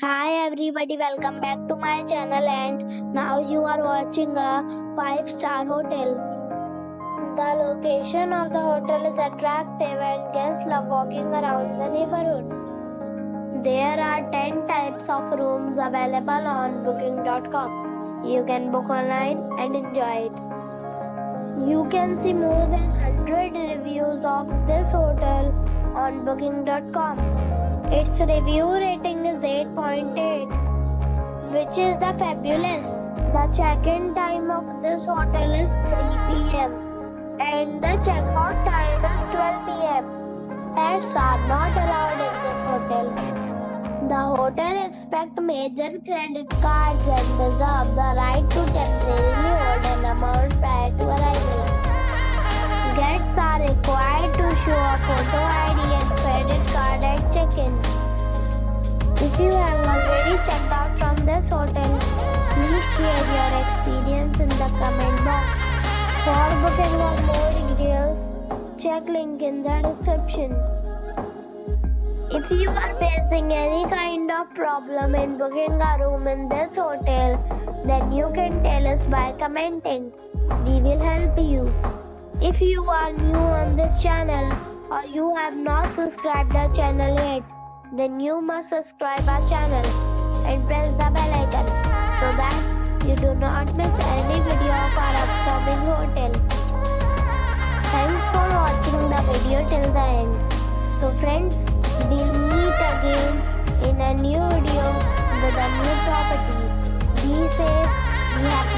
Hi everybody, welcome back to my channel and now you are watching a 5-star hotel. The location of the hotel is attractive and guests love walking around the neighborhood. There are 10 types of rooms available on booking.com. You can book online and enjoy it. You can see more than 100 reviews of this hotel on booking.com. Its review rating is 8.8, which is the fabulous. The check-in time of this hotel is 3 p.m. and the check-out time is 12 p.m. Pets are not allowed in this hotel. The hotel accepts major credit cards and reserves the right to temporarily hold an amount prior to arrival. Guests are required to show a photo ID and credit card at check-in. If you have already checked out from this hotel, please share your experience in the comment box. For booking or more details, check link in the description. If you are facing any kind of problem in booking a room in this hotel, then you can tell us by commenting. We will help you. If you are new on this channel or you have not subscribed our channel yet, then you must subscribe our channel and press the bell icon so that you do not miss any video of our upcoming hotel. Thanks for watching the video till the end. So friends, we'll meet again in a new video with a new property. Be safe, be happy.